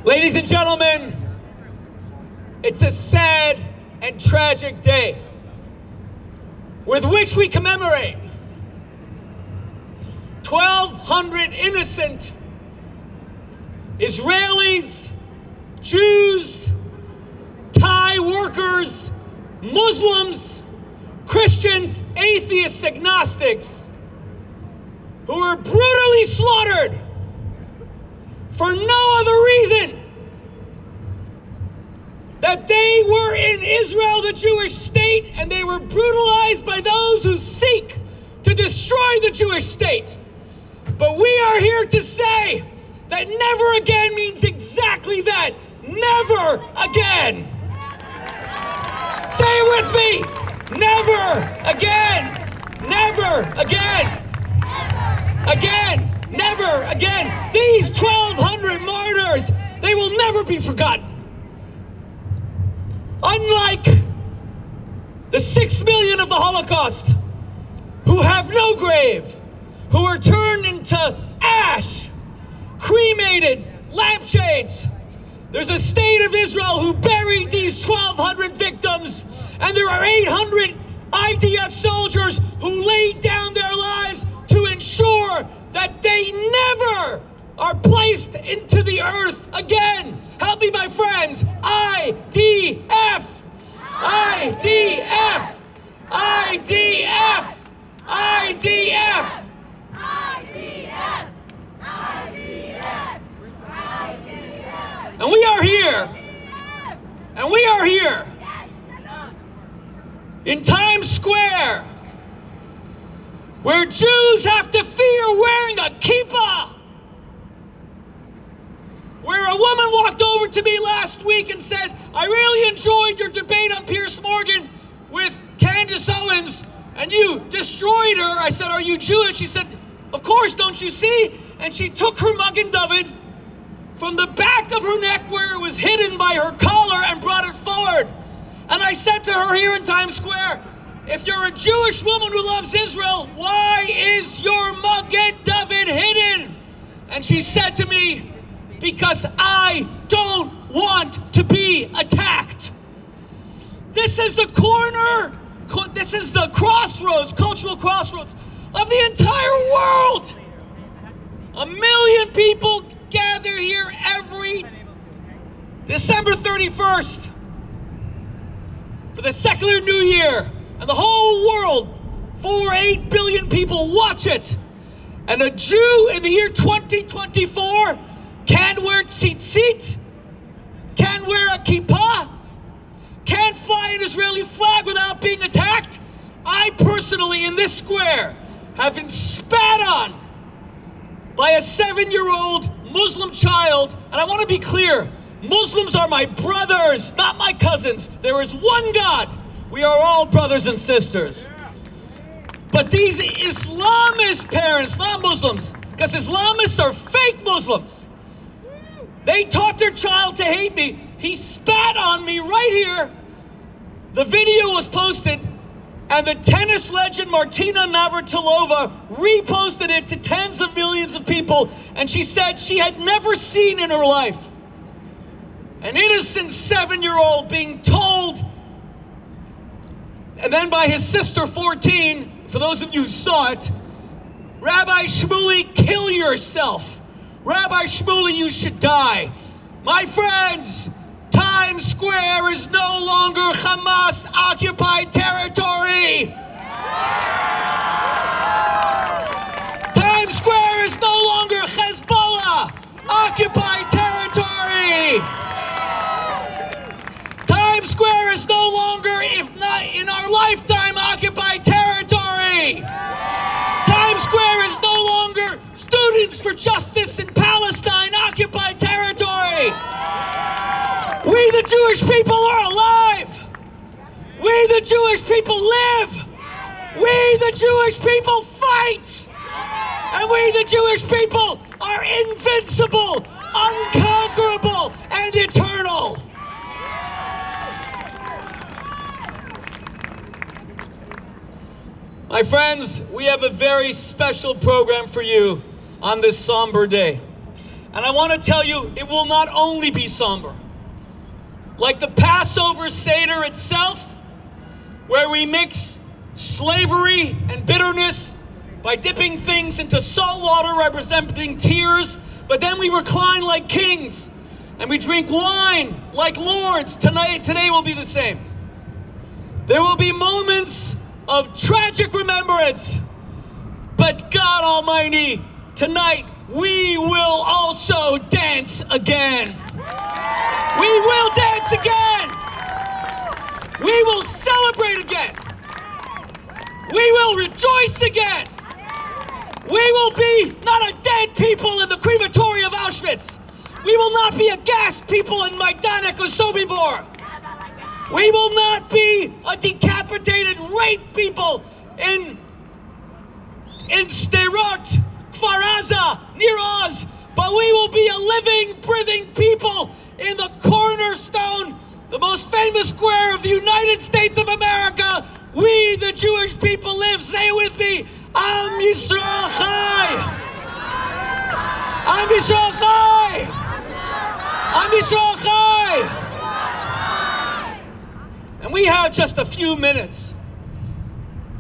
Ladies and gentlemen, it's a sad and tragic day with which we commemorate 1,200 innocent Israelis, Jews, Thai workers, Muslims, Christians, atheists, agnostics who were brutally slaughtered for no other reason that they were in Israel, the Jewish state, and they were brutalized by those who seek to destroy the Jewish state. But we are here to say that never again means exactly that. Never again. Say it with me. Never again. Never again. Again. Never again. These 1,200 martyrs, they will never be forgotten. Unlike the 6 million of the Holocaust who have no grave, who are turned into ash, cremated, lampshades. There's a state of Israel who buried these 1,200 victims, and there are 800 IDF soldiers who laid down their lives to ensure that they never are placed into the earth again. Help me, my friends. IDF! IDF! IDF! IDF! IDF! IDF! And we are here. And we are here. In Times Square, where Jews have to fear wearing a kippah. Where a woman walked over to me last week and said, I really enjoyed your debate on Piers Morgan with Candace Owens, and you destroyed her. I said, are you Jewish? She said, of course, don't you see? And she took her Magen David from the back of her neck where it was hidden by her collar and brought it forward. And I said to her here in Times Square, if you're a Jewish woman who loves Israel, why is your Magen David hidden? And she said to me, because I don't want to be attacked. This is the this is the crossroads, cultural crossroads of the entire world. 1 million people gather here every December 31st for the secular New Year. And the whole world, 8 billion people watch it. And a Jew in the year 2024 can't wear tzitzit, can't wear a kippah, can't fly an Israeli flag without being attacked. I personally, in this square, have been spat on by a 7-year-old Muslim child. And I want to be clear, Muslims are my brothers, not my cousins. There is one God. We are all brothers and sisters. But these Islamist parents, not Muslims, because Islamists are fake Muslims. They taught their child to hate me. He spat on me right here. The video was posted, and the tennis legend Martina Navratilova reposted it to tens of millions of people, and she said she had never seen in her life an innocent 7-year-old being told, and then by his sister 14, for those of you who saw it, Rabbi Shmuley, kill yourself. Rabbi Shmuley, you should die. My friends, Times Square is no longer Hamas-occupied territory. Times Square is no longer Hezbollah-occupied territory. Times Square is no longer, if not in our lifetime, occupied territory. Times Square is no longer Students for Justice in Palestine occupied territory. We the Jewish people are alive. We the Jewish people live. We the Jewish people fight. And we the Jewish people are invincible, unconquerable, and eternal. My friends, we have a very special program for you on this somber day. And I want to tell you, it will not only be somber. Like the Passover Seder itself, where we mix slavery and bitterness by dipping things into salt water representing tears, but then we recline like kings and we drink wine like lords. Today will be the same. There will be moments of tragic remembrance, but God Almighty, tonight we will also dance again. We will dance again. We will celebrate again. We will rejoice again. We will be not a dead people in the crematory of Auschwitz. We will not be a gassed people in Majdanek or Sobibor. We will not be a decapitated, raped people in Sderot, Kfar Aza, near Oz, but we will be a living, breathing people in the cornerstone, the most famous square of the United States of America. We, the Jewish people, live. Say it with me. Am Yisrael Chai! Am Yisrael Chai! Am Yisrael Chai! And we have just a few minutes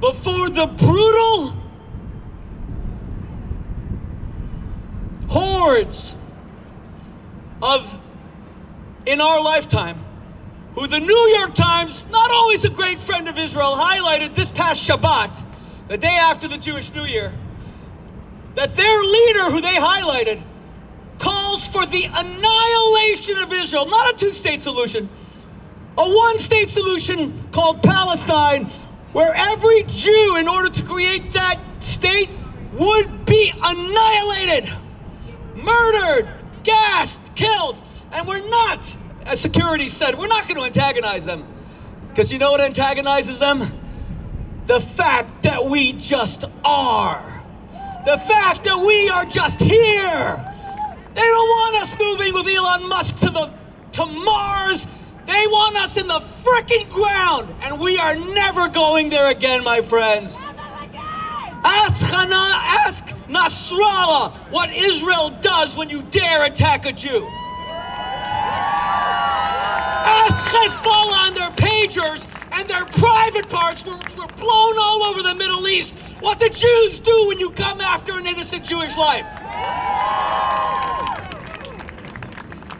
before the brutal hordes in our lifetime, who the New York Times, not always a great friend of Israel, highlighted this past Shabbat, the day after the Jewish New Year, that their leader, who they highlighted, calls for the annihilation of Israel, not a two-state solution, a one-state solution called Palestine, where every Jew, in order to create that state, would be annihilated, murdered, gassed, killed. And we're not, as security said, we're not going to antagonize them. Because you know what antagonizes them? The fact that we just are. The fact that we are just here. They don't want us moving with Elon Musk to Mars. They want us in the frickin' ground. And we are never going there again, my friends. Ask Nasrallah what Israel does when you dare attack a Jew. Ask Hezbollah and their pagers and their private parts, which were blown all over the Middle East, what the Jews do when you come after an innocent Jewish life.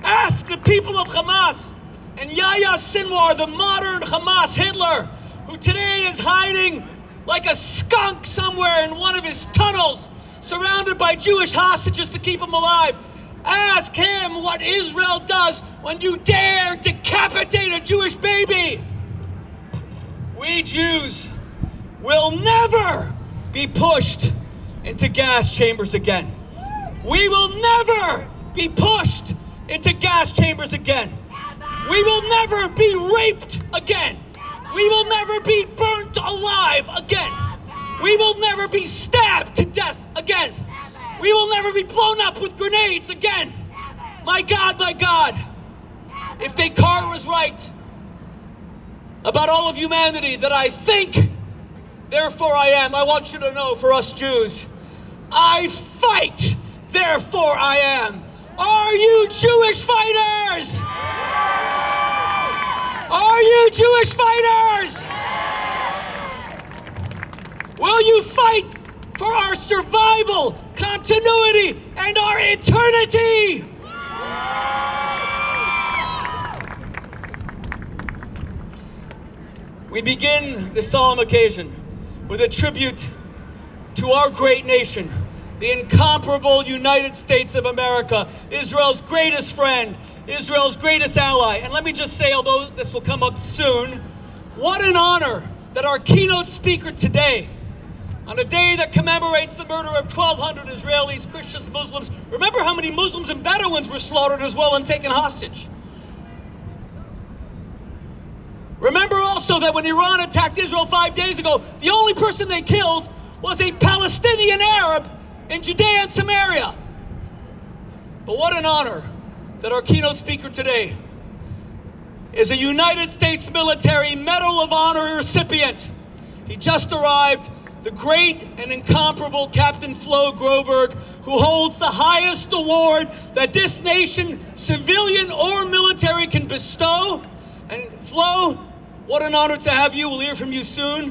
Ask the people of Hamas and Yahya Sinwar, the modern Hamas Hitler, who today is hiding like a skunk somewhere in one of his tunnels, surrounded by Jewish hostages to keep him alive. Ask him what Israel does when you dare decapitate a Jewish baby. We Jews will never be pushed into gas chambers again. We will never be pushed into gas chambers again. We will never be raped again. We will never be burnt alive again. We will never be stabbed to death again. We will never be blown up with grenades again. My God, if Descartes was right about all of humanity, that I think, therefore I am, I want you to know, for us Jews, I fight, therefore I am. Are you Jewish fighters? Are you Jewish fighters? Will you fight for our survival, continuity, and our eternity? We begin this solemn occasion with a tribute to our great nation, the incomparable United States of America, Israel's greatest friend, Israel's greatest ally. And let me just say, although this will come up soon, what an honor that our keynote speaker today, on a day that commemorates the murder of 1,200 Israelis, Christians, Muslims. Remember how many Muslims and Bedouins were slaughtered as well and taken hostage. Remember also that when Iran attacked Israel 5 days ago, the only person they killed was a Palestinian Arab in Judea and Samaria. But what an honor that our keynote speaker today is a United States Military Medal of Honor recipient. He just arrived the great and incomparable Captain Flo Groberg, who holds the highest award that this nation, civilian or military, can bestow. And Flo, what an honor to have you. We'll hear from you soon.